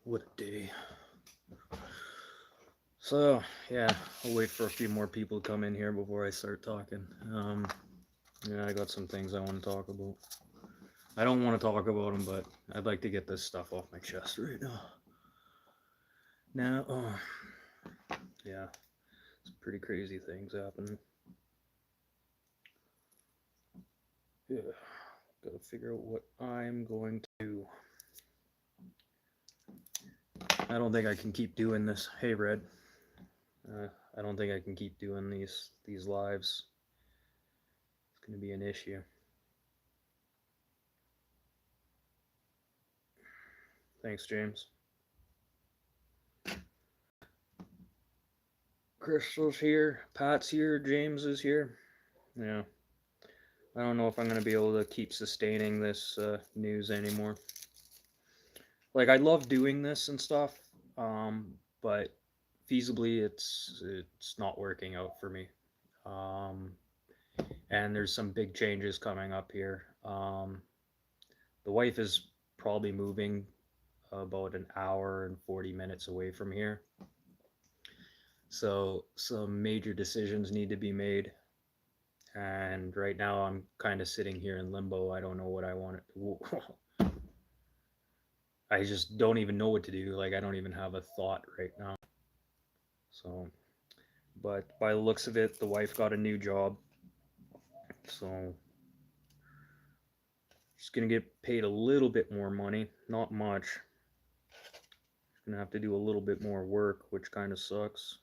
What a day. So, yeah, I'll wait for a few more people to come in here before I start talking. Yeah, I got some things I want to talk about. I don't want to talk about them, but I'd like to get this stuff off my chest right now. Now, yeah, some pretty crazy things happening. Yeah, gotta figure out what I'm going to do. I don't think I can keep doing this. Hey, Red. I don't think I can keep doing these lives. It's gonna be an issue. Thanks, James. Crystal's here. Pat's here. James is here. Yeah. I don't know if I'm going to be able to keep sustaining this news anymore. Like, I love doing this and stuff, but feasibly, it's not working out for me. Um, and there's some big changes coming up here. The wife is probably moving about an hour and 40 minutes away from here. So some major decisions need to be made. And right now I'm kind of sitting here in limbo. I don't know what I want to. I just don't even know what to do. Like, I don't even have a thought right now. So, but by the looks of it, the wife got a new job. So she's gonna get paid a little bit more money, not much. She's gonna have to do a little bit more work, which kind of sucks.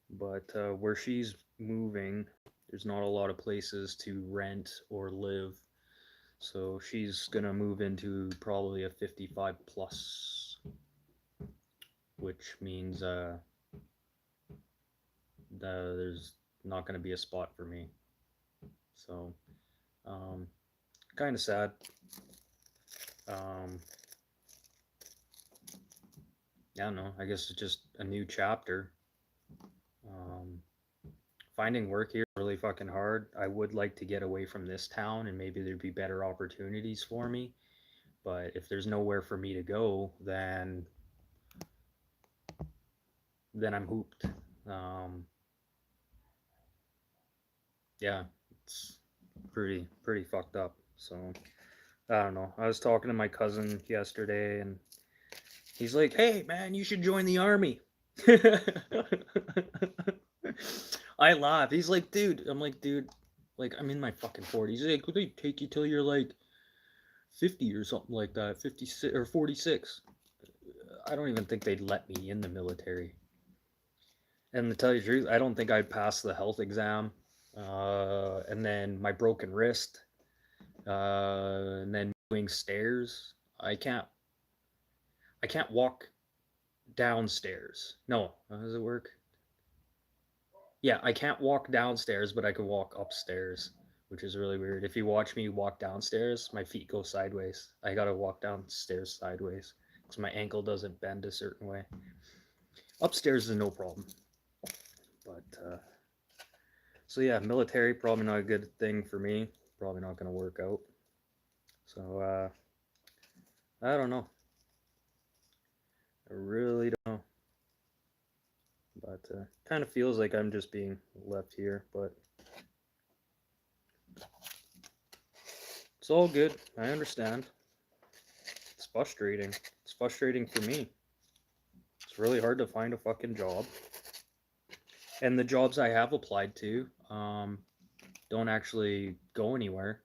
But where she's moving, there's not a lot of places to rent or live. So she's gonna move into probably a 55 plus, which means there's not gonna be a spot for me. So, um, kind of sad. Um, I don't know. I guess it's just a new chapter. Um, Finding work here is really fucking hard. I would like to get away from this town and maybe there'd be better opportunities for me. But if there's nowhere for me to go, then I'm hooped. Um, yeah, it's pretty fucked up. So I don't know. I was talking to my cousin yesterday, and he's like, "Hey, man, you should join the army." I laugh. He's like, "Dude," I'm like, "Dude, like I'm in my fucking 40s." He's like, "Could they take you till you're like 50 or something like that, 56 or 46?" I don't even think they'd let me in the military. And to tell you the truth, I don't think I'd pass the health exam. And then my broken wrist, and then doing stairs. I can't. I can't walk downstairs. No, how does it work? Yeah, I can't walk downstairs, but I can walk upstairs, which is really weird. If you watch me walk downstairs, my feet go sideways. I gotta walk downstairs sideways because my ankle doesn't bend a certain way. Upstairs is no problem, but so yeah, military probably not a good thing for me. Probably not gonna work out. So I don't know. I really don't know. But kind of feels like I'm just being left here, but it's all good. I understand. It's frustrating. It's frustrating for me. It's really hard to find a fucking job. And the jobs I have applied to don't actually go anywhere.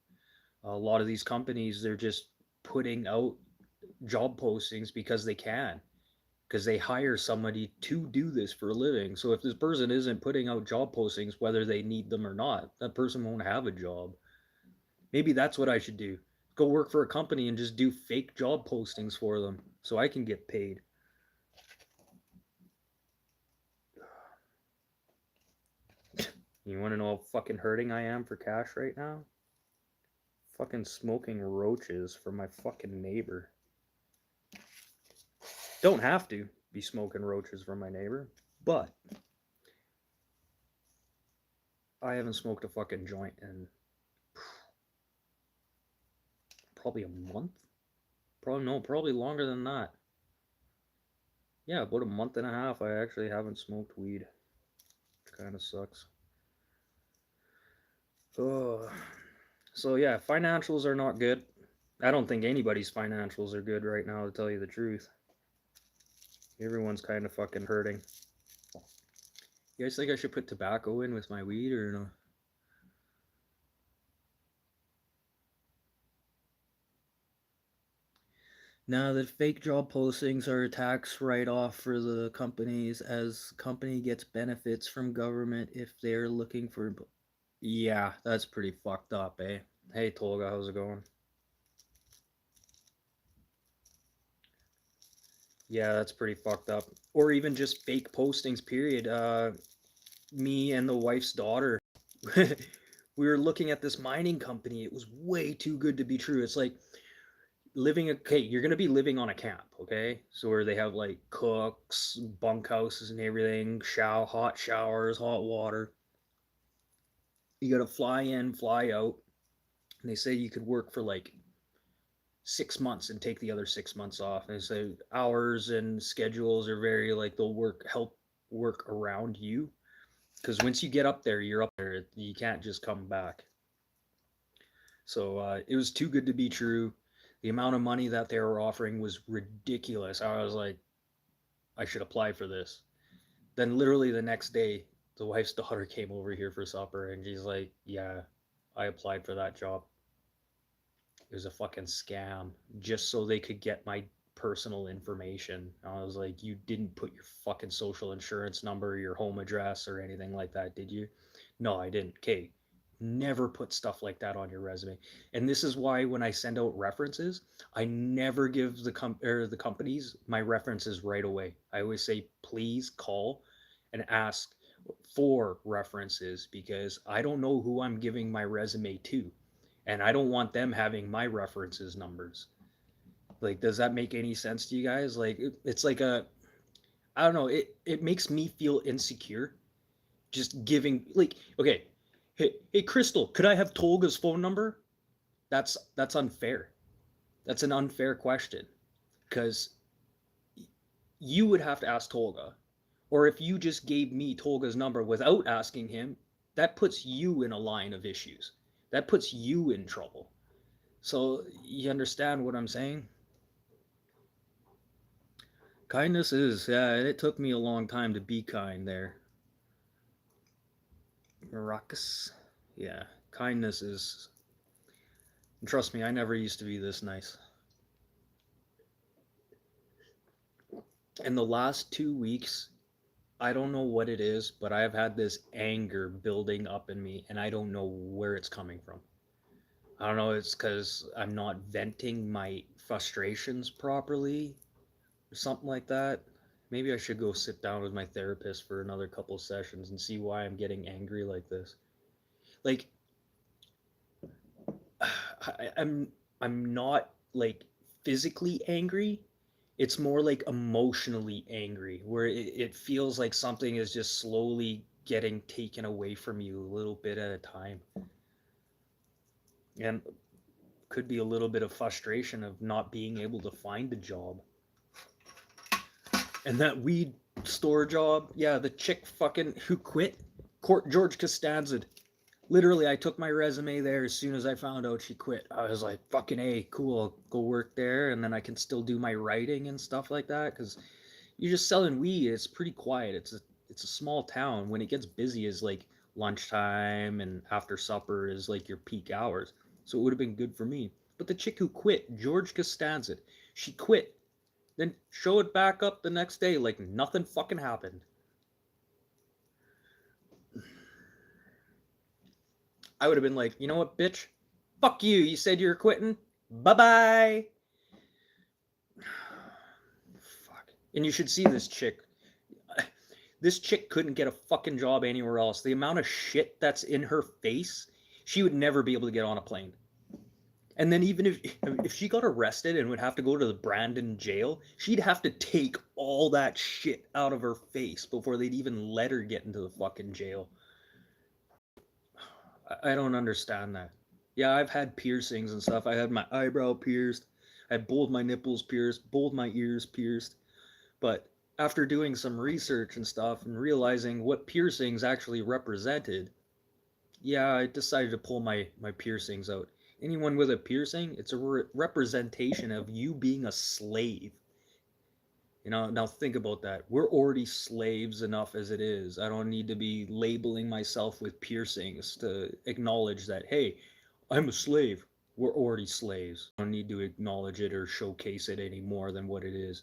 A lot of these companies, they're just putting out job postings because they can, because they hire somebody to do this for a living. So if this person isn't putting out job postings, whether they need them or not, that person won't have a job. Maybe that's what I should do. Go work for a company and just do fake job postings for them so I can get paid. You want to know how fucking hurting I am for cash right now? Fucking smoking roaches for my fucking neighbor. Don't have to be smoking roaches for my neighbor, but I haven't smoked a fucking joint in probably a month. Probably no, probably longer than that. Yeah, about a month and a half. I actually haven't smoked weed. Which kind of sucks. Oh. So yeah, financials are not good. I don't think anybody's financials are good right now, to tell you the truth. Everyone's kind of fucking hurting. You guys think I should put tobacco in with my weed or no? Now that fake job postings are a tax write-off for the companies, as company gets benefits from government if they're looking for. Yeah, that's pretty fucked up, eh? Hey Tolga, how's it going? Yeah, that's pretty fucked up. Or even just fake postings, period. Me and the wife's daughter, we were looking at this mining company. It was way too good to be true. It's like living, okay, you're going to be living on a camp, okay? So where they have like cooks, bunkhouses and everything, hot showers, hot water. You got to fly in, fly out. And they say you could work for like 6 months and take the other 6 months off. And so hours and schedules are very like they'll help work around you because once you get up there, you're up there. You can't just come back. So it was too good to be true. The amount of money that they were offering was ridiculous. I was like, I should apply for this. Then literally the next day, the wife's daughter came over here for supper, and she's like, "Yeah, I applied for that job. It was a fucking scam just so they could get my personal information." I was like, "You didn't put your fucking social insurance number, your home address, or anything like that, did you?" No, I didn't. Okay. Never put stuff like that on your resume. And this is why when I send out references, I never give the companies my references right away. I always say, please call and ask for references because I don't know who I'm giving my resume to and I don't want them having my references numbers. Like, does that make any sense to you guys? Like, it's like I don't know. It makes me feel insecure just giving like, okay, hey Crystal, could I have Tolga's phone number? That's unfair. That's an unfair question because you would have to ask Tolga, or if you just gave me Tolga's number without asking him, that puts you in a line of issues. That puts you in trouble. So you understand what I'm saying? Kindness is, yeah, and it took me a long time to be kind there. Maracas. Yeah, kindness is. And trust me, I never used to be this nice. In the last 2 weeks, I don't know what it is, but I've had this anger building up in me, and I don't know where it's coming from. I don't know, it's because I'm not venting my frustrations properly or something like that. Maybe I should go sit down with my therapist for another couple sessions and see why I'm getting angry like this. Like, I'm not like physically angry. It's more like emotionally angry, where it feels like something is just slowly getting taken away from you a little bit at a time. And could be a little bit of frustration of not being able to find a job. And that weed store job, yeah, the chick fucking who quit, Court George Costanza. Literally, I took my resume there as soon as I found out she quit. I was like, fucking A, cool, I'll go work there, and then I can still do my writing and stuff like that, because you're just selling weed. It's pretty quiet. It's a small town. When it gets busy is like lunchtime and after supper is like your peak hours. So it would have been good for me. But the chick who quit, George Costanza, she quit, then showed back up the next day like nothing fucking happened. I would have been like, you know what, bitch? Fuck you. You said you were quitting. Bye bye. Fuck. And you should see this chick. This chick couldn't get a fucking job anywhere else. The amount of shit that's in her face, she would never be able to get on a plane. And then even if she got arrested and would have to go to the Brandon jail, she'd have to take all that shit out of her face before they'd even let her get into the fucking jail. I don't understand that. Yeah, I've had piercings and stuff. I had my eyebrow pierced. I had both my nipples pierced, both my ears pierced. But after doing some research and stuff and realizing what piercings actually represented, yeah, I decided to pull my piercings out. Anyone with a piercing, it's a representation of you being a slave. You know, now think about that. We're already slaves enough as it is. I don't need to be labeling myself with piercings to acknowledge that, hey, I'm a slave. We're already slaves. I don't need to acknowledge it or showcase it any more than what it is.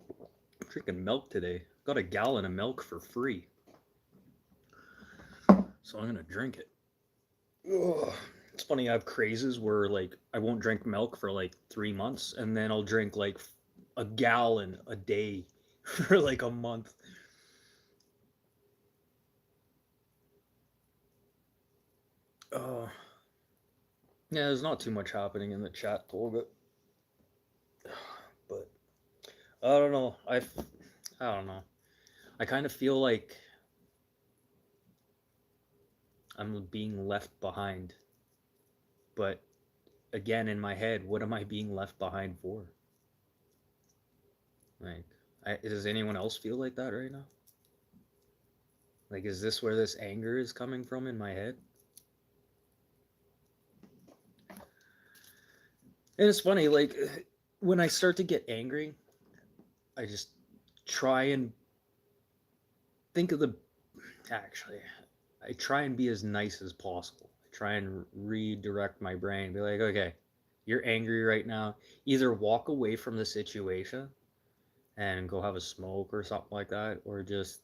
I'm drinking milk today. Got a gallon of milk for free. So I'm going to drink it. Ugh. It's funny, I have crazes where like I won't drink milk for like 3 months and then I'll drink like a gallon a day for like a month. Uh, yeah, there's not too much happening in the chat pool, but I don't know. I don't know. I kind of feel like I'm being left behind. But again, in my head, what am I being left behind for? Like, does anyone else feel like that right now? Like, is this where this anger is coming from in my head? And it's funny, like, when I start to get angry, I just try and think of the. Actually, I try and be as nice as possible. I try and redirect my brain, be like, okay, you're angry right now. Either walk away from the situation and go have a smoke or something like that, or just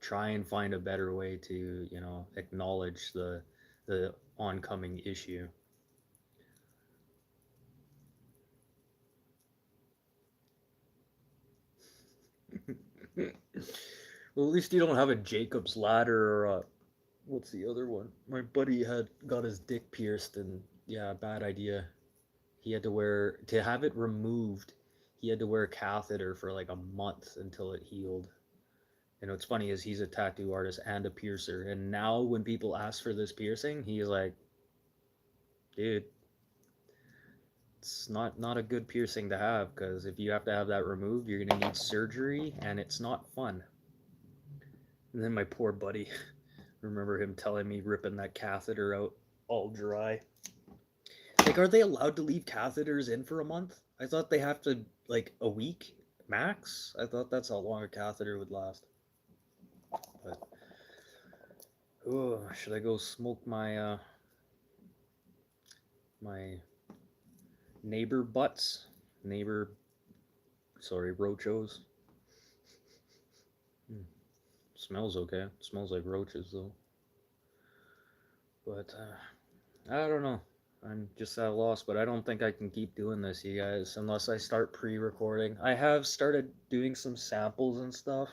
try and find a better way to, you know, acknowledge the oncoming issue. Well, at least you don't have a Jacob's ladder or a, what's the other one? My buddy had got his dick pierced, and yeah, bad idea. He had to wear to have it removed. He had to wear a catheter for like a month until it healed. And what's funny is he's a tattoo artist and a piercer, and now when people ask for this piercing, he's like, dude, it's not a good piercing to have because if you have to have that removed, you're gonna need surgery, and it's not fun. And then my poor buddy, remember him telling me ripping that catheter out all dry. Like, are they allowed to leave catheters in for a month? I thought they have to like a week max. I thought that's how long a catheter would last. But oh, should I go smoke my neighbor butts? Neighbor, sorry, roachos. Hmm. Smells okay. Smells like roaches though. But I don't know. I'm just at a loss, but I don't think I can keep doing this, you guys, unless I start pre-recording. I have started doing some samples and stuff.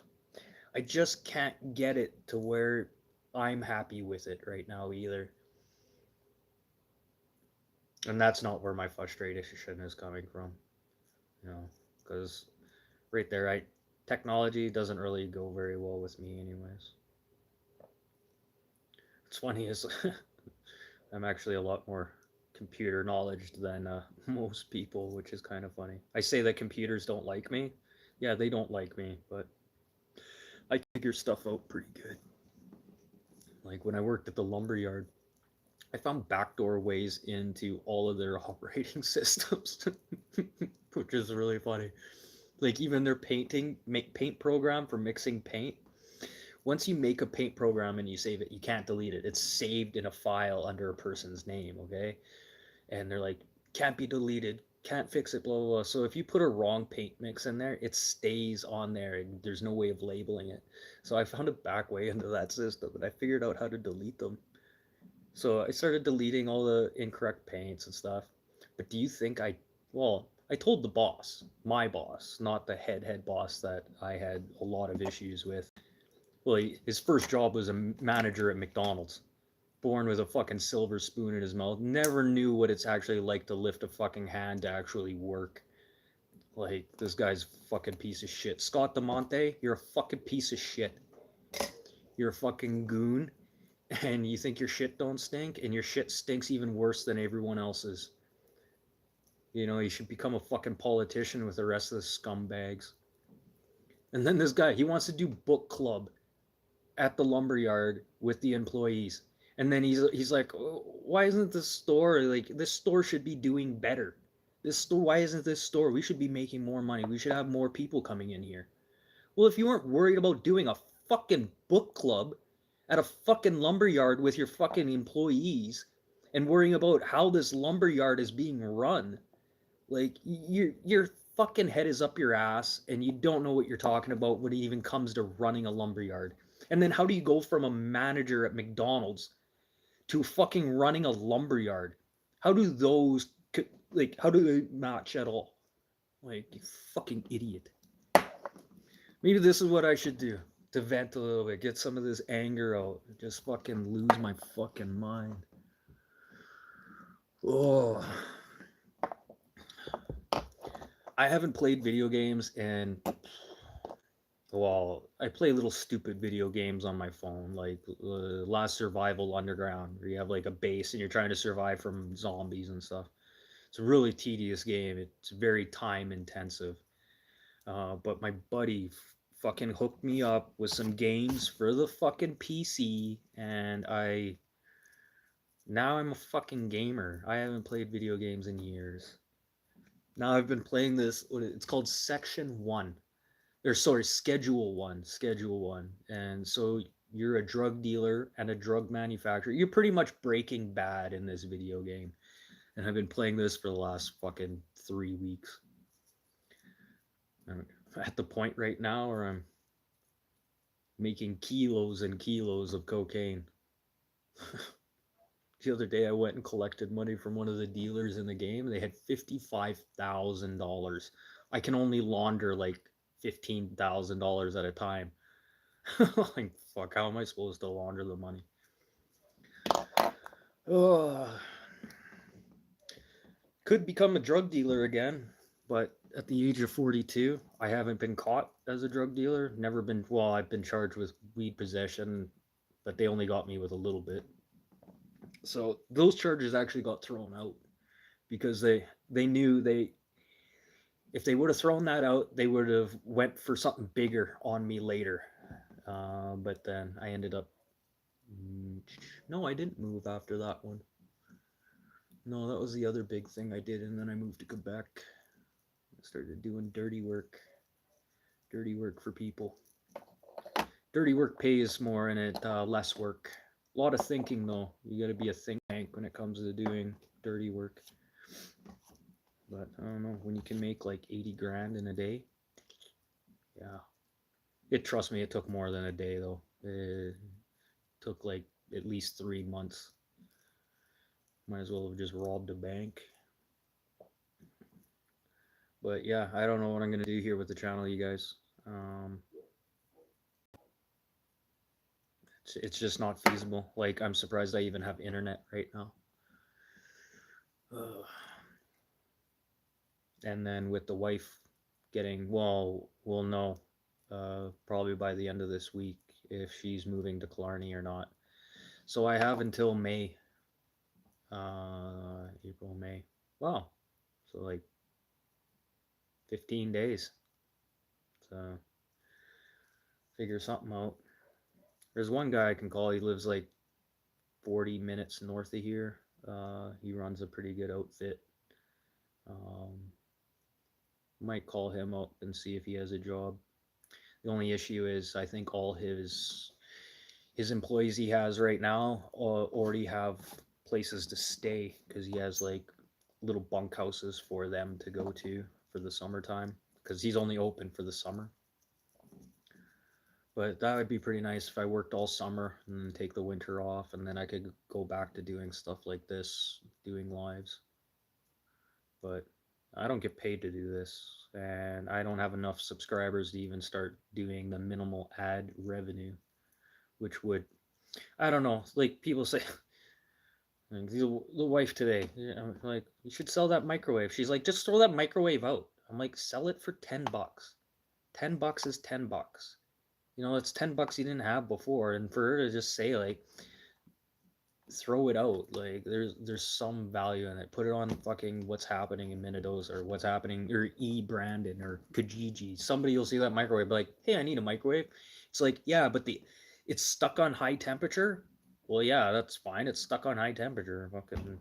I just can't get it to where I'm happy with it right now either. And that's not where my frustration is coming from, you know, because right there, technology doesn't really go very well with me anyways. It's funny is I'm actually a lot more computer knowledge than most people, which is kind of funny. I say that computers don't like me. Yeah, they don't like me, but I figure stuff out pretty good. Like when I worked at the lumberyard, I found backdoor ways into all of their operating systems, which is really funny. Like even their paint program for mixing paint. Once you make a paint program and you save it, you can't delete it. It's saved in a file under a person's name, okay? And they're like, can't be deleted, can't fix it, blah, blah, blah. So if you put a wrong paint mix in there, it stays on there and there's no way of labeling it. So I found a back way into that system and I figured out how to delete them. So I started deleting all the incorrect paints and stuff. But do you think well, I told the boss, my boss, not the head boss that I had a lot of issues with. Well, his first job was a manager at McDonald's. Born with a fucking silver spoon in his mouth. Never knew what it's actually like to lift a fucking hand to actually work. Like, this guy's a fucking piece of shit. Scott DeMonte, you're a fucking piece of shit. You're a fucking goon. And you think your shit don't stink, and your shit stinks even worse than everyone else's. You know, he should become a fucking politician with the rest of the scumbags. And then this guy, he wants to do book club at the lumberyard with the employees. And then he's like, oh, why isn't this store like this store should be doing better? This store, why isn't this store? We should be making more money. We should have more people coming in here. Well, if you weren't worried about doing a fucking book club at a fucking lumberyard with your fucking employees and worrying about how this lumberyard is being run, like your fucking head is up your ass and you don't know what you're talking about when it even comes to running a lumberyard. And then how do you go from a manager at McDonald's to fucking running a lumberyard? How do those like how do they match at all? Like you fucking idiot. Maybe this is what I should do to vent a little bit, get some of this anger out, just fucking lose my fucking mind. Oh, I haven't played video games in, well, I play little stupid video games on my phone, like Last Survival Underground, where you have like a base and you're trying to survive from zombies and stuff. It's a really tedious game. It's very time intensive. But my buddy fucking hooked me up with some games for the fucking PC, and now I'm a fucking gamer. I haven't played video games in years. Now I've been playing this. It's called Section One, or sorry, Schedule One, and so you're a drug dealer and a drug manufacturer. You're pretty much Breaking Bad in this video game, and I've been playing this for the last fucking 3 weeks. I'm at the point right now where I'm making kilos and kilos of cocaine. The other day I went and collected money from one of the dealers in the game. They had $55,000. I can only launder like $15,000 at a time. Like, fuck, how am I supposed to launder the money? Oh, could become a drug dealer again, but at the age of 42, I haven't been caught as a drug dealer. Never been, well, I've been charged with weed possession, but they only got me with a little bit. So those charges actually got thrown out because they knew they if they would have thrown that out, they would have went for something bigger on me later. But then I ended up no, I didn't move after that one. No, that was the other big thing I did, and then I moved to Quebec. I started doing dirty work for people. Dirty work pays more and it less work. A lot of thinking though. You got to be a think tank when it comes to doing dirty work. But I don't know, when you can make like 80 grand in a day. Yeah. Trust me, it took more than a day though. It took like at least 3 months. Might as well have just robbed a bank. But yeah, I don't know what I'm gonna do here with the channel, you guys. It's just not feasible. Like, I'm surprised I even have internet right now. And then with the wife getting, well, we'll know probably by the end of this week if she's moving to Killarney or not. So I have until May, April, May. Wow. So like 15 days. So figure something out. There's one guy I can call. He lives like 40 minutes north of here. He runs a pretty good outfit. Might call him up and see if he has a job. The only issue is I think all his employees he has right now already have places to stay because he has like little bunkhouses for them to go to for the summertime because he's only open for the summer. But that would be pretty nice if I worked all summer and then take the winter off, and then I could go back to doing stuff like this, doing lives. But I don't get paid to do this, and I don't have enough subscribers to even start doing the minimal ad revenue, which would, I don't know, like people say, like the wife today, like, you should sell that microwave. She's like, just throw that microwave out. I'm like, sell it for $10. $10 is $10. You know, it's $10 you didn't have before, and for her to just say like, throw it out. Like there's some value in it. Put it on fucking what's happening in Minidosa or what's happening or Brandon or Kijiji. Somebody will see that microwave, be like, hey, I need a microwave. It's like, yeah, but it's stuck on high temperature. Well, yeah, that's fine. It's stuck on high temperature. Fucking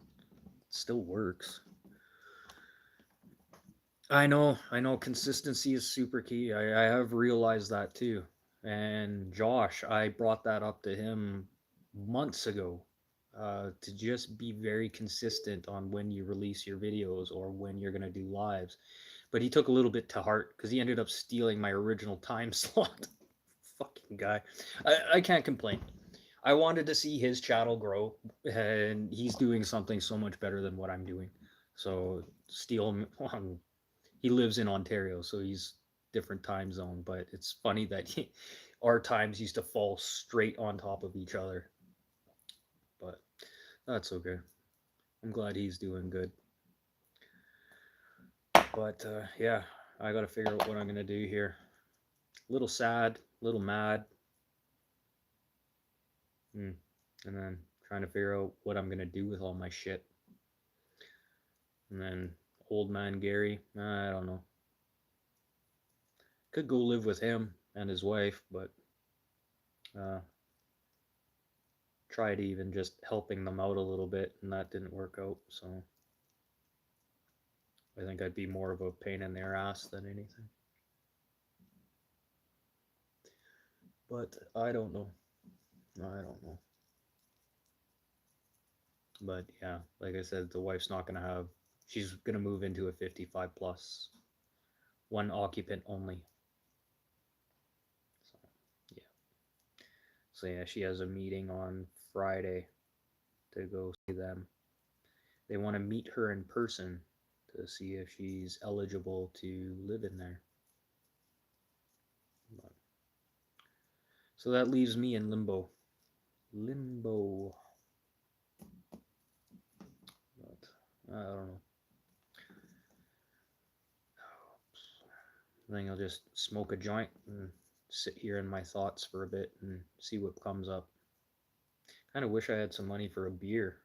still works. I know. Consistency is super key. I have realized that too. And Josh, I brought that up to him months ago, to just be very consistent on when you release your videos or when you're gonna do lives. But he took a little bit to heart because he ended up stealing my original time slot. Fucking guy. I can't complain. I wanted to see his channel grow, and he's doing something so much better than what I'm doing. So steal him. He lives in Ontario, so he's different time zone. But it's funny that our times used to fall straight on top of each other. But that's okay. I'm glad he's doing good. But yeah, I got to figure out what I'm gonna do here. A little sad, a little mad, and then trying to figure out what I'm gonna do with all my shit. And then old man Gary, I don't know. Could go live with him and his wife, but uh, tried even just helping them out a little bit, and that didn't work out. So I think I'd be more of a pain in their ass than anything. But I don't know. I don't know. But yeah, like I said, the wife's not gonna have. She's gonna move into a 55 plus, one occupant only. So yeah. So yeah, she has a meeting on Friday to go see them. They want to meet her in person to see if she's eligible to live in there. But, so that leaves me in limbo. Limbo. But I don't know. I think I'll just smoke a joint and sit here in my thoughts for a bit and see what comes up. Kind of wish I had some money for a beer.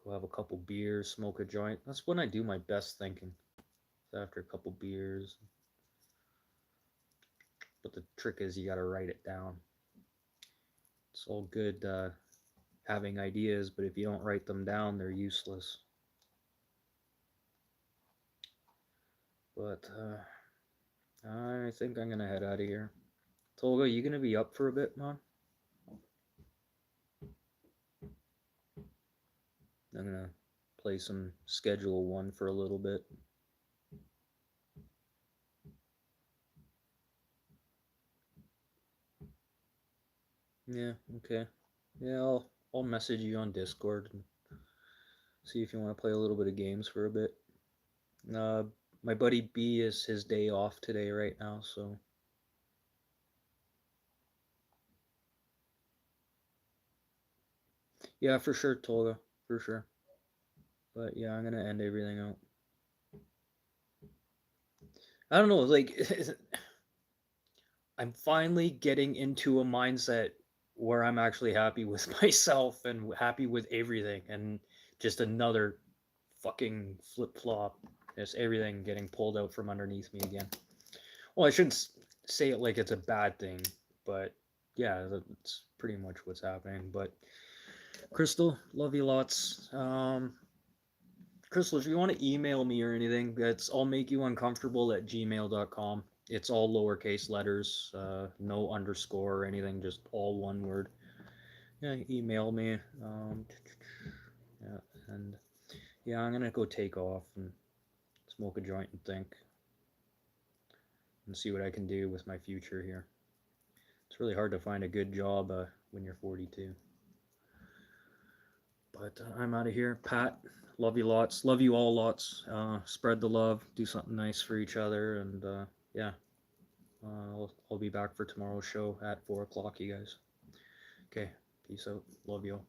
Go have a couple beers, smoke a joint. That's when I do my best thinking. After a couple beers. But the trick is you got to write it down. It's all good having ideas, but if you don't write them down, they're useless. But I think I'm gonna head out of here. Tolga, you gonna be up for a bit, man? I'm gonna play some Schedule 1 for a little bit. Yeah, okay. Yeah, I'll message you on Discord and see if you want to play a little bit of games for a bit. My buddy B is his day off today right now, so yeah, for sure, Tolga, for sure. But yeah, I'm gonna end everything out. I don't know, like I'm finally getting into a mindset where I'm actually happy with myself and happy with everything, and just another fucking flip flop. Just everything getting pulled out from underneath me again. Well, I shouldn't say it like it's a bad thing, but yeah, that's pretty much what's happening. But Crystal, love you lots. Crystal, if you want to email me or anything, that's I'll make you uncomfortable at gmail.com. It's all lowercase letters, no underscore or anything, just all one word. Yeah, email me. Yeah, and yeah, I'm gonna go take off and smoke a joint and think and see what I can do with my future here. It's really hard to find a good job when you're 42. But I'm out of here. Pat, love you lots. Love you all lots. Spread the love. Do something nice for each other. And yeah, I'll be back for tomorrow's show at 4 o'clock, you guys. Okay, peace out. Love you all.